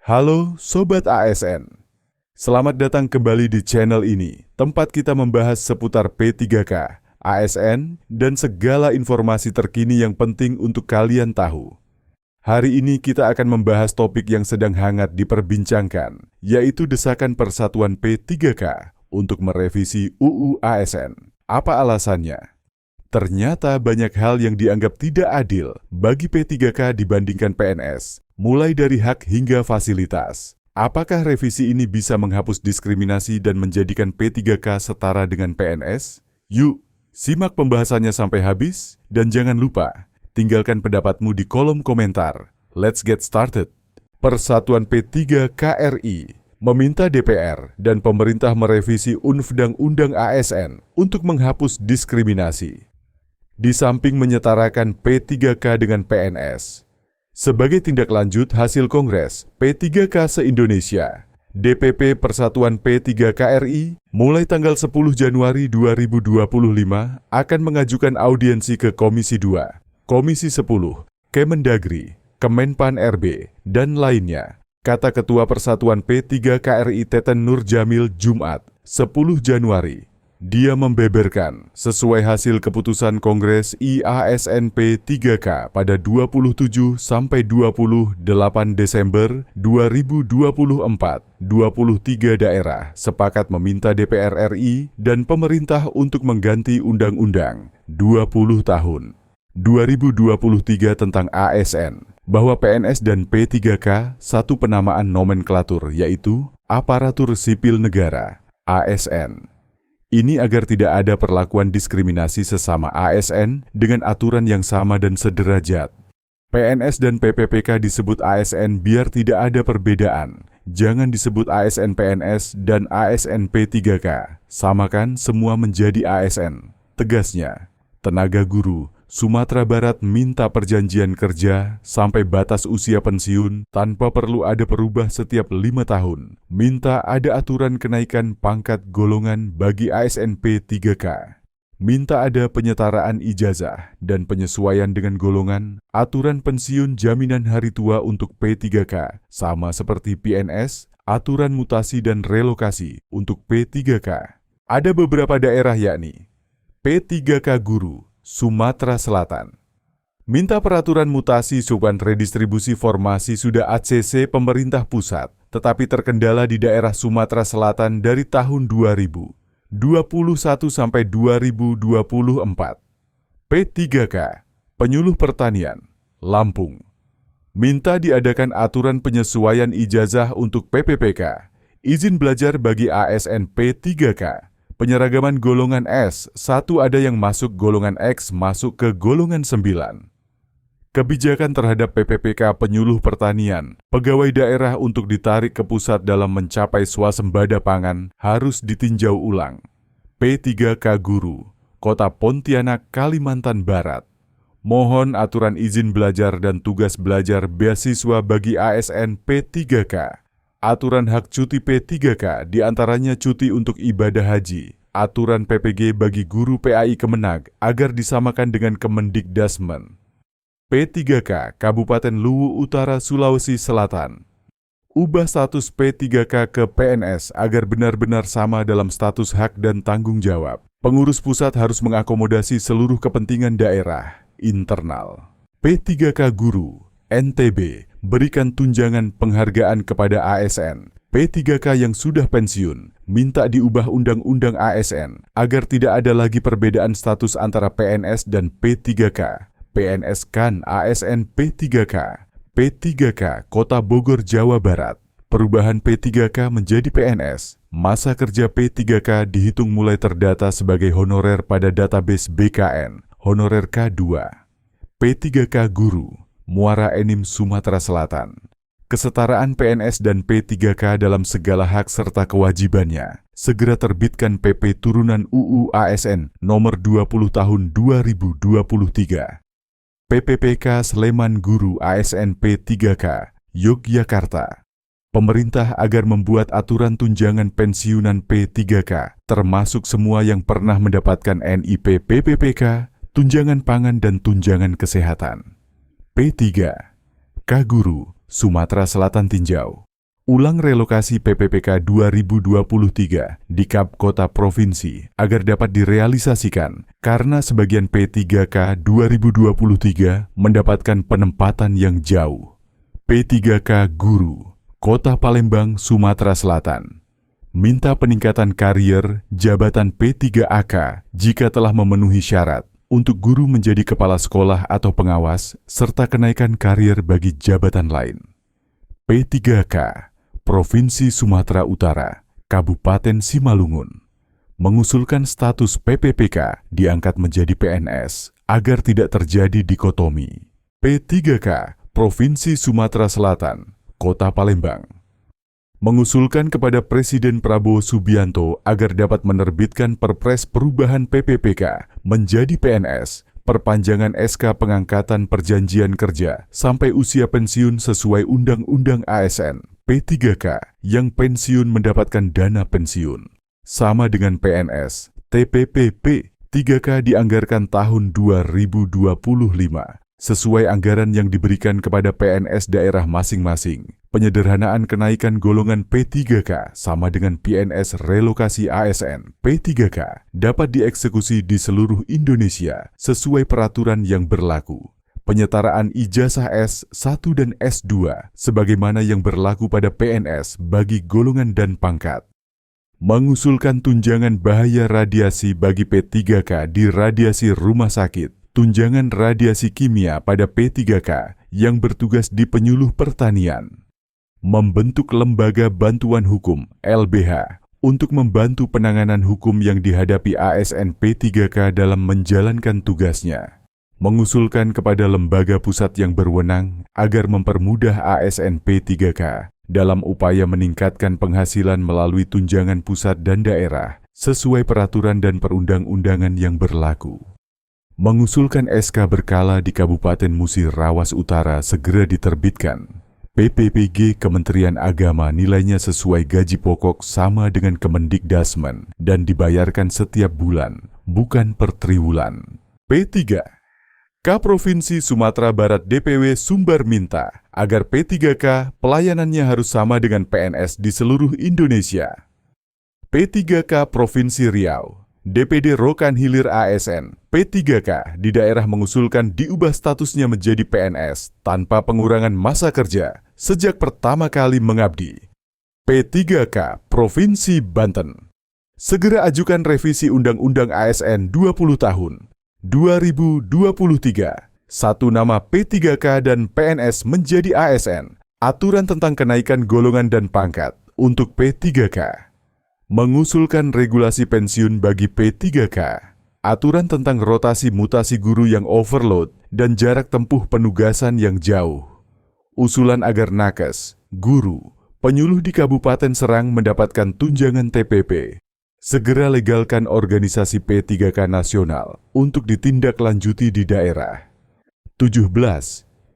Halo Sobat ASN, selamat datang kembali di channel ini, tempat kita membahas seputar P3K, ASN, dan segala informasi terkini yang penting untuk kalian tahu. Hari ini kita akan membahas topik yang sedang hangat diperbincangkan, yaitu desakan Persatuan P3K untuk merevisi UU ASN. Apa alasannya? Ternyata banyak hal yang dianggap tidak adil bagi P3K dibandingkan PNS. Mulai dari hak hingga fasilitas. Apakah revisi ini bisa menghapus diskriminasi dan menjadikan P3K setara dengan PNS? Yuk, simak pembahasannya sampai habis dan jangan lupa, tinggalkan pendapatmu di kolom komentar. Let's get started. Persatuan P3KRI meminta DPR dan pemerintah merevisi Undang-Undang ASN untuk menghapus diskriminasi. Di samping menyetarakan P3K dengan PNS, sebagai tindak lanjut hasil Kongres P3K se-Indonesia, DPP Persatuan P3KRI mulai tanggal 10 Januari 2025 akan mengajukan audiensi ke Komisi 2, Komisi 10, Kemendagri, Kemenpan RB, dan lainnya, kata Ketua Persatuan P3KRI Teten Nur Jamil Jumat, 10 Januari. Dia membeberkan, sesuai hasil keputusan Kongres IASN P3K pada 27 sampai 28 Desember 2024, 23 daerah sepakat meminta DPR RI dan pemerintah untuk mengganti Undang-Undang 20 tahun 2023 tentang ASN, bahwa PNS dan P3K satu penamaan nomenklatur yaitu Aparatur Sipil Negara, ASN. Ini agar tidak ada perlakuan diskriminasi sesama ASN dengan aturan yang sama dan sederajat. PNS dan PPPK disebut ASN biar tidak ada perbedaan. Jangan disebut ASN PNS dan ASN P3K. Samakan semua menjadi ASN. Tegasnya, tenaga guru Sumatera Barat minta perjanjian kerja sampai batas usia pensiun tanpa perlu ada perubah setiap 5 tahun. Minta ada aturan kenaikan pangkat golongan bagi ASN P3K. Minta ada penyetaraan ijazah dan penyesuaian dengan golongan, aturan pensiun jaminan hari tua untuk P3K, sama seperti PNS, aturan mutasi dan relokasi untuk P3K. Ada beberapa daerah yakni P3K Guru, Sumatera Selatan. Minta peraturan mutasi suban redistribusi formasi sudah ACC pemerintah pusat, tetapi terkendala di daerah Sumatera Selatan dari tahun 2021 sampai 2024. P3K, Penyuluh Pertanian, Lampung. Minta diadakan aturan penyesuaian ijazah untuk PPPK, izin belajar bagi ASN P3K. Penyeragaman golongan S, satu ada yang masuk golongan X masuk ke golongan 9. Kebijakan terhadap PPPK penyuluh pertanian, pegawai daerah untuk ditarik ke pusat dalam mencapai swasembada pangan harus ditinjau ulang. P3K Guru, Kota Pontianak, Kalimantan Barat. Mohon aturan izin belajar dan tugas belajar beasiswa bagi ASN P3K. Aturan hak cuti P3K diantaranya cuti untuk ibadah haji, aturan PPG bagi guru PAI Kemenag agar disamakan dengan Kemendikdasmen. P3K Kabupaten Luwu Utara Sulawesi Selatan. Ubah status P3K ke PNS agar benar-benar sama dalam status hak dan tanggung jawab. Pengurus pusat harus mengakomodasi seluruh kepentingan daerah, internal. P3K Guru, NTB, berikan tunjangan penghargaan kepada ASN. P3K yang sudah pensiun, minta diubah Undang-Undang ASN agar tidak ada lagi perbedaan status antara PNS dan P3K. PNS kan ASN P3K. P3K Kota Bogor, Jawa Barat. Perubahan P3K menjadi PNS. Masa kerja P3K dihitung mulai terdata sebagai honorer pada database BKN, honorer K2. P3K Guru, Muara Enim, Sumatera Selatan. Kesetaraan PNS dan P3K dalam segala hak serta kewajibannya. Segera terbitkan PP Turunan UU ASN Nomor 20 Tahun 2023. PPPK Sleman Guru ASN P3K, Yogyakarta. Pemerintah agar membuat aturan tunjangan pensiunan P3K, termasuk semua yang pernah mendapatkan NIP PPPK, tunjangan pangan dan tunjangan kesehatan. P3K Guru, Sumatera Selatan Tinjau. Ulang relokasi PPPK 2023 di KAP Kota Provinsi agar dapat direalisasikan karena sebagian P3K 2023 mendapatkan penempatan yang jauh. P3K Guru, Kota Palembang, Sumatera Selatan, minta peningkatan karier jabatan P3AK jika telah memenuhi syarat untuk guru menjadi kepala sekolah atau pengawas serta kenaikan karier bagi jabatan lain. P3K Provinsi Sumatera Utara, Kabupaten Simalungun, mengusulkan status PPPK diangkat menjadi PNS agar tidak terjadi dikotomi. P3K Provinsi Sumatera Selatan, Kota Palembang, mengusulkan kepada Presiden Prabowo Subianto agar dapat menerbitkan Perpres perubahan PPPK menjadi PNS, perpanjangan SK pengangkatan perjanjian kerja sampai usia pensiun sesuai Undang-Undang ASN. P3K yang pensiun mendapatkan dana pensiun. Sama dengan PNS, TPP P3K dianggarkan tahun 2025 sesuai anggaran yang diberikan kepada PNS daerah masing-masing. Penyederhanaan kenaikan golongan P3K sama dengan PNS relokasi ASN P3K dapat dieksekusi di seluruh Indonesia sesuai peraturan yang berlaku. Penyetaraan ijazah S1 dan S2 sebagaimana yang berlaku pada PNS bagi golongan dan pangkat. Mengusulkan tunjangan bahaya radiasi bagi P3K di radiasi rumah sakit, tunjangan radiasi kimia pada P3K yang bertugas di penyuluh pertanian. Membentuk lembaga bantuan hukum LBH untuk membantu penanganan hukum yang dihadapi ASN P3K dalam menjalankan tugasnya. Mengusulkan kepada lembaga pusat yang berwenang agar mempermudah ASN P3K dalam upaya meningkatkan penghasilan melalui tunjangan pusat dan daerah sesuai peraturan dan perundang-undangan yang berlaku. Mengusulkan SK berkala di Kabupaten Musirawas Utara segera diterbitkan. PPPG Kementerian Agama nilainya sesuai gaji pokok sama dengan Kemendikdasmen dan dibayarkan setiap bulan, bukan per triwulan. P3 K Provinsi Sumatera Barat DPW Sumbar minta agar P3K pelayanannya harus sama dengan PNS di seluruh Indonesia. P3K Provinsi Riau, DPD Rokan Hilir ASN, P3K di daerah mengusulkan diubah statusnya menjadi PNS tanpa pengurangan masa kerja sejak pertama kali mengabdi. P3K Provinsi Banten, segera ajukan revisi Undang-Undang ASN 20 tahun 2023, satu nama P3K dan PNS menjadi ASN, aturan tentang kenaikan golongan dan pangkat untuk P3K. Mengusulkan regulasi pensiun bagi P3K, aturan tentang rotasi mutasi guru yang overload dan jarak tempuh penugasan yang jauh. Usulan agar nakes, guru, penyuluh di Kabupaten Serang mendapatkan tunjangan TPP. Segera legalkan organisasi P3K nasional untuk ditindaklanjuti di daerah. 17.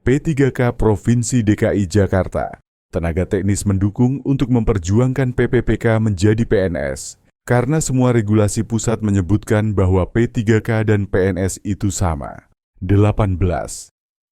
P3K Provinsi DKI Jakarta, tenaga teknis mendukung untuk memperjuangkan PPPK menjadi PNS, karena semua regulasi pusat menyebutkan bahwa P3K dan PNS itu sama. 18.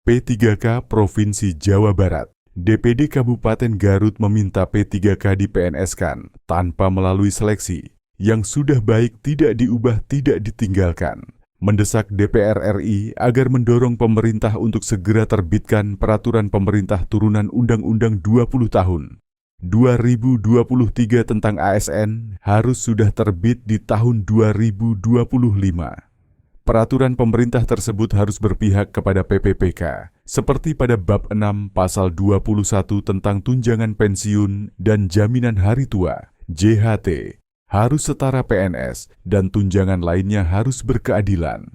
P3K Provinsi Jawa Barat, DPD Kabupaten Garut meminta P3K di PNS-kan tanpa melalui seleksi. Yang sudah baik tidak diubah, tidak ditinggalkan. Mendesak DPR RI agar mendorong pemerintah untuk segera terbitkan peraturan pemerintah turunan Undang-Undang 20 tahun 2023 tentang ASN harus sudah terbit di tahun 2025. Peraturan pemerintah tersebut harus berpihak kepada PPPK, seperti pada bab 6 pasal 21 tentang tunjangan pensiun dan jaminan hari tua, JHT. Harus setara PNS dan tunjangan lainnya harus berkeadilan.